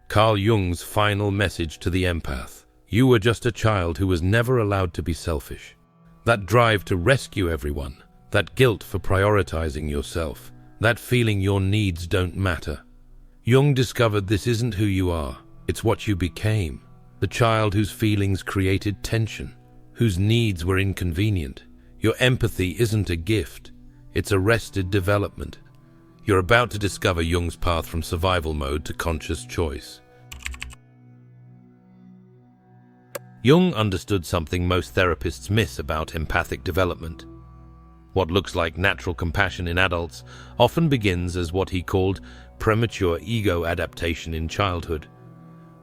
Carl Jung's final message to the empath. You were just a child who was never allowed to be selfish. That drive to rescue everyone, that guilt for prioritizing yourself, that feeling your needs don't matter. Jung discovered this isn't who you are, it's what you became. The child whose feelings created tension, whose needs were inconvenient. Your empathy isn't a gift, it's arrested development. You're about to discover Jung's path from survival mode to conscious choice. Jung understood something most therapists miss about empathic development. What looks like natural compassion in adults often begins as what he called premature ego adaptation in childhood.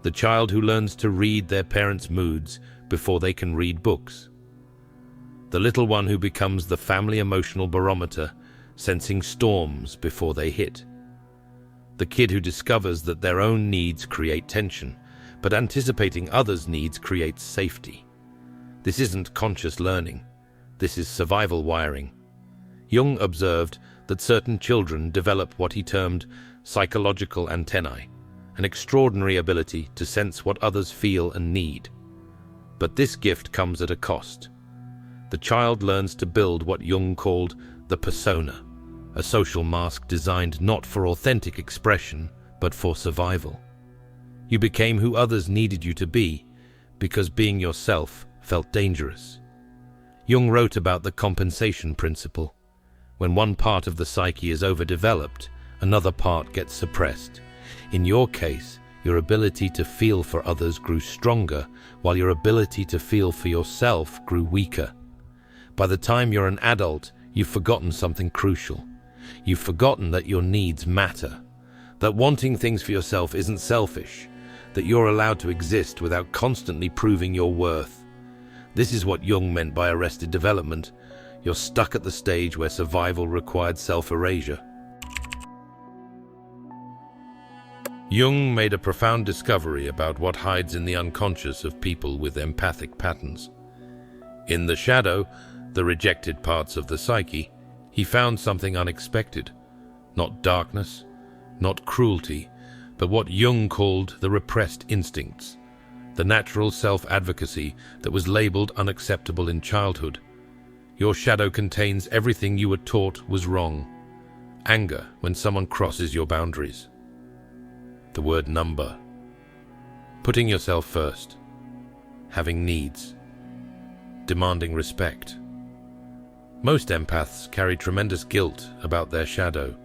The child who learns to read their parents' moods before they can read books. The little one who becomes the family emotional barometer, sensing storms before they hit. The kid who discovers that their own needs create tension, but anticipating others' needs creates safety. This isn't conscious learning. This is survival wiring. Jung observed that certain children develop what he termed psychological antennae, an extraordinary ability to sense what others feel and need. But this gift comes at a cost. The child learns to build what Jung called the persona, a social mask designed not for authentic expression, but for survival. You became who others needed you to be, because being yourself felt dangerous. Jung wrote about the compensation principle. When one part of the psyche is overdeveloped, another part gets suppressed. In your case, your ability to feel for others grew stronger, while your ability to feel for yourself grew weaker. By the time you're an adult, you've forgotten something crucial. You've forgotten that your needs matter, that wanting things for yourself isn't selfish, that you're allowed to exist without constantly proving your worth. This is what Jung meant by arrested development. You're stuck at the stage where survival required self-erasure. Jung made a profound discovery about what hides in the unconscious of people with empathic patterns. In the shadow, the rejected parts of the psyche, he found something unexpected. Not darkness, not cruelty, but what Jung called the repressed instincts, the natural self-advocacy that was labeled unacceptable in childhood. Your shadow contains everything you were taught was wrong. Anger when someone crosses your boundaries. The word number. Putting yourself first. Having needs. Demanding respect. Most empaths carry tremendous guilt about their shadow.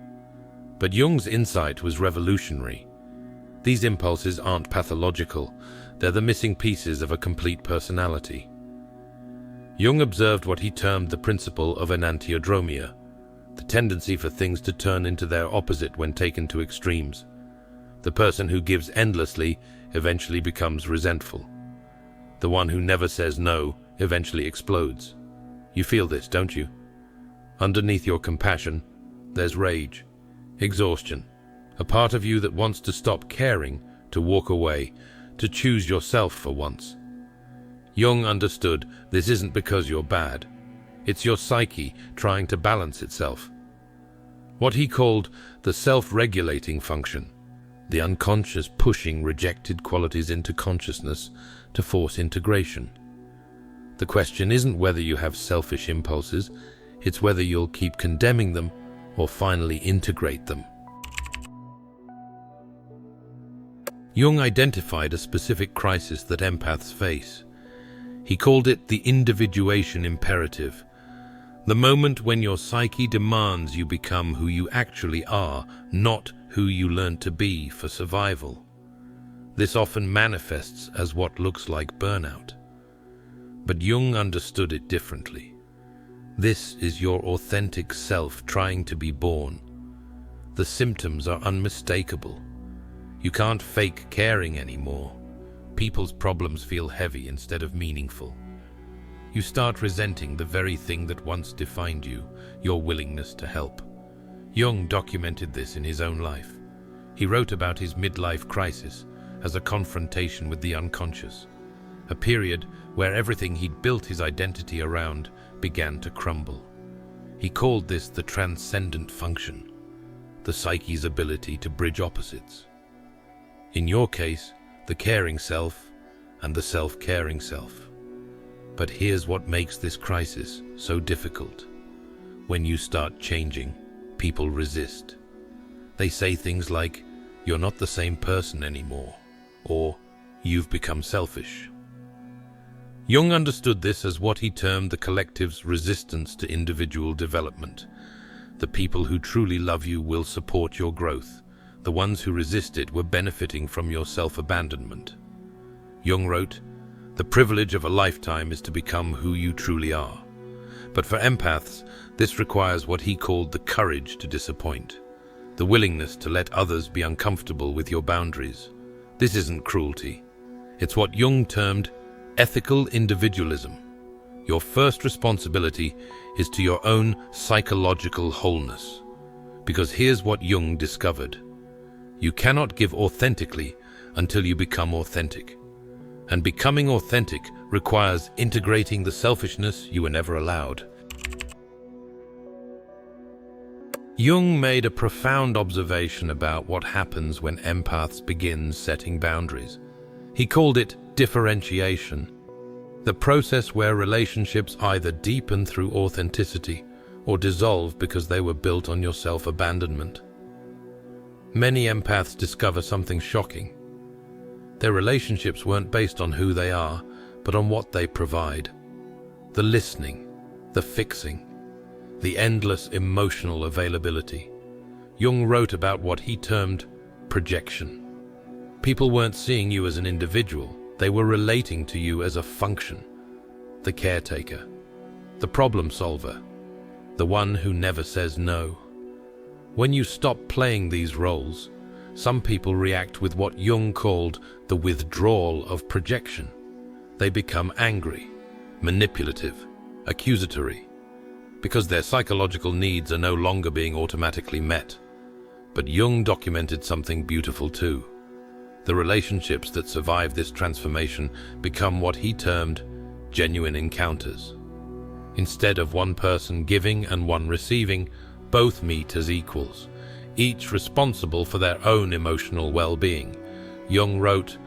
But Jung's insight was revolutionary. These impulses aren't pathological, they're the missing pieces of a complete personality. Jung observed what he termed the principle of enantiodromia, the tendency for things to turn into their opposite when taken to extremes. The person who gives endlessly eventually becomes resentful. The one who never says no eventually explodes. You feel this, don't you? Underneath your compassion, there's rage, exhaustion, a part of you that wants to stop caring, to walk away, to choose yourself for once. Jung understood this isn't because you're bad. It's your psyche trying to balance itself. What he called the self-regulating function, the unconscious pushing rejected qualities into consciousness to force integration. The question isn't whether you have selfish impulses, it's whether you'll keep condemning them or finally integrate them. Jung identified a specific crisis that empaths face. He called it the individuation imperative, the moment when your psyche demands you become who you actually are, not who you learned to be for survival. This often manifests as what looks like burnout. But Jung understood it differently. This is your authentic self trying to be born. The symptoms are unmistakable. You can't fake caring anymore. People's problems feel heavy instead of meaningful. You start resenting the very thing that once defined you, your willingness to help. Jung documented this in his own life. He wrote about his midlife crisis as a confrontation with the unconscious, a period where everything he'd built his identity around began to crumble. He called this the transcendent function, the psyche's ability to bridge opposites. In your case, the caring self and the self-caring self. But here's what makes this crisis so difficult. When you start changing, people resist. They say things like, "You're not the same person anymore," or "You've become selfish." Jung understood this as what he termed the collective's resistance to individual development. The people who truly love you will support your growth. The ones who resist it were benefiting from your self-abandonment. Jung wrote, "The privilege of a lifetime is to become who you truly are." But for empaths, this requires what he called the courage to disappoint, the willingness to let others be uncomfortable with your boundaries. This isn't cruelty. It's what Jung termed ethical individualism. Your first responsibility is to your own psychological wholeness. Because here's what Jung discovered. You cannot give authentically until you become authentic. And becoming authentic requires integrating the selfishness you were never allowed. Jung made a profound observation about what happens when empaths begin setting boundaries. He called it differentiation, the process where relationships either deepen through authenticity or dissolve because they were built on your self-abandonment. Many empaths discover something shocking. Their relationships weren't based on who they are, but on what they provide. The listening, the fixing, the endless emotional availability. Jung wrote about what he termed projection. People weren't seeing you as an individual, they were relating to you as a function. The caretaker, the problem solver, the one who never says no. When you stop playing these roles, some people react with what Jung called the withdrawal of projection. They become angry, manipulative, accusatory, because their psychological needs are no longer being automatically met. But Jung documented something beautiful too. The relationships that survive this transformation become what he termed genuine encounters. Instead of one person giving and one receiving, both meet as equals, each responsible for their own emotional well-being. Jung wrote,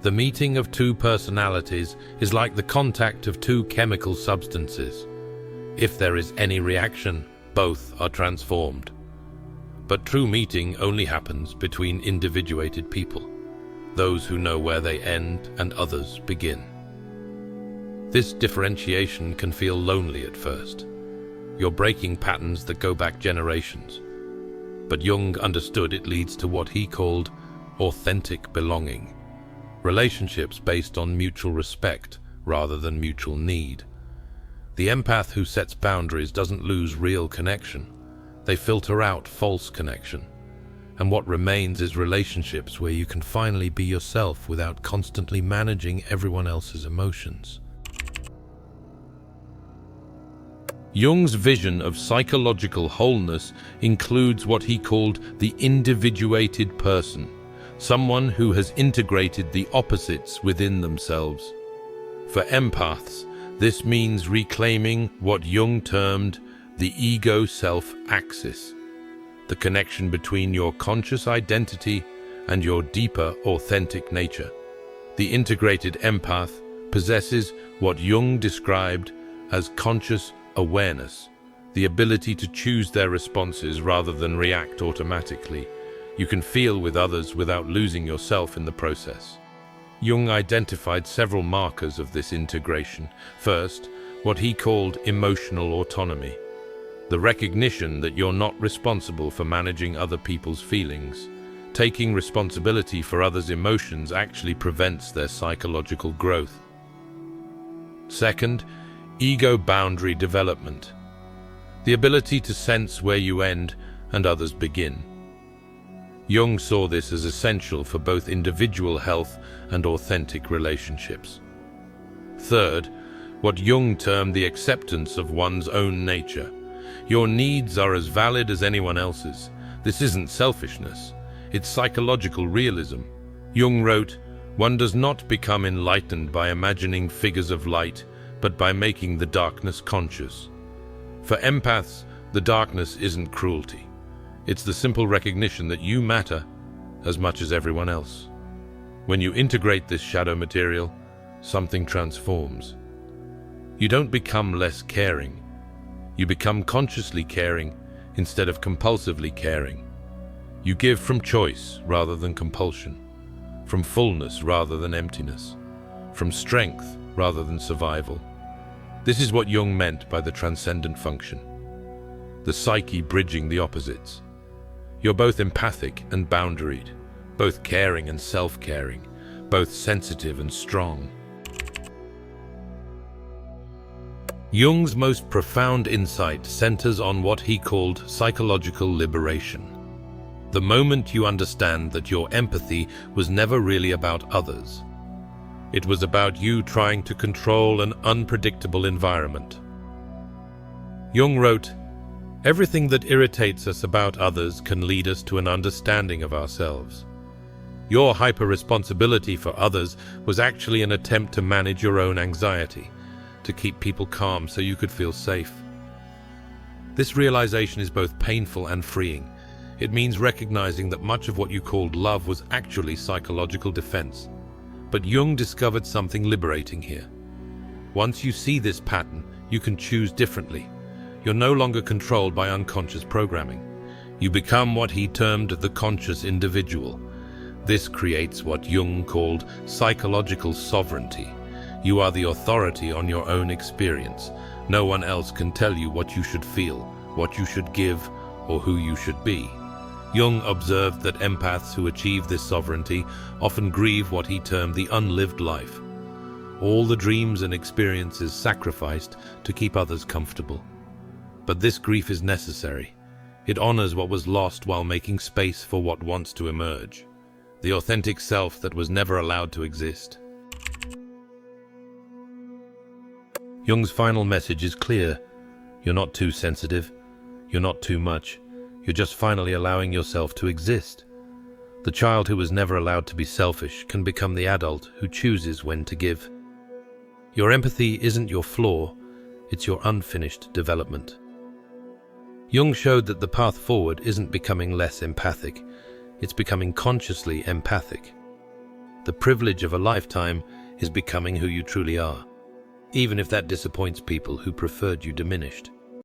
"The meeting of two personalities is like the contact of two chemical substances. If there is any reaction, both are transformed." But true meeting only happens between individuated people, those who know where they end and others begin. This differentiation can feel lonely at first. You're breaking patterns that go back generations. But Jung understood it leads to what he called authentic belonging, relationships based on mutual respect rather than mutual need. The empath who sets boundaries doesn't lose real connection. They filter out false connection. And what remains is relationships where you can finally be yourself without constantly managing everyone else's emotions. Jung's vision of psychological wholeness includes what he called the individuated person, someone who has integrated the opposites within themselves. For empaths, this means reclaiming what Jung termed the ego-self axis, the connection between your conscious identity and your deeper, authentic nature. The integrated empath possesses what Jung described as conscious awareness, the ability to choose their responses rather than react automatically. You can feel with others without losing yourself in the process. Jung identified several markers of this integration. First, what he called emotional autonomy, the recognition that you're not responsible for managing other people's feelings. Taking responsibility for others' emotions actually prevents their psychological growth. Second, ego boundary development, the ability to sense where you end and others begin. Jung saw this as essential for both individual health and authentic relationships. Third, what Jung termed the acceptance of one's own nature. Your needs are as valid as anyone else's. This isn't selfishness, it's psychological realism. Jung wrote, "One does not become enlightened by imagining figures of light, but by making the darkness conscious." For empaths, the darkness isn't cruelty. It's the simple recognition that you matter as much as everyone else. When you integrate this shadow material, something transforms. You don't become less caring. You become consciously caring instead of compulsively caring. You give from choice rather than compulsion, from fullness rather than emptiness, from strength rather than survival. This is what Jung meant by the transcendent function, the psyche bridging the opposites. You're both empathic and boundaried, both caring and self-caring, both sensitive and strong. Jung's most profound insight centers on what he called psychological liberation. The moment you understand that your empathy was never really about others. It was about you trying to control an unpredictable environment. Jung wrote, "Everything that irritates us about others can lead us to an understanding of ourselves. Your hyper-responsibility for others was actually an attempt to manage your own anxiety, to keep people calm so you could feel safe." This realization is both painful and freeing. It means recognizing that much of what you called love was actually psychological defense. But Jung discovered something liberating here. Once you see this pattern, you can choose differently. You're no longer controlled by unconscious programming. You become what he termed the conscious individual. This creates what Jung called psychological sovereignty. You are the authority on your own experience. No one else can tell you what you should feel, what you should give, or who you should be. Jung observed that empaths who achieve this sovereignty often grieve what he termed the unlived life. All the dreams and experiences sacrificed to keep others comfortable. But this grief is necessary. It honors what was lost while making space for what wants to emerge. The authentic self that was never allowed to exist. Jung's final message is clear. You're not too sensitive. You're not too much. You're just finally allowing yourself to exist. The child who was never allowed to be selfish can become the adult who chooses when to give. Your empathy isn't your flaw, it's your unfinished development. Jung showed that the path forward isn't becoming less empathic, it's becoming consciously empathic. The privilege of a lifetime is becoming who you truly are, even if that disappoints people who preferred you diminished.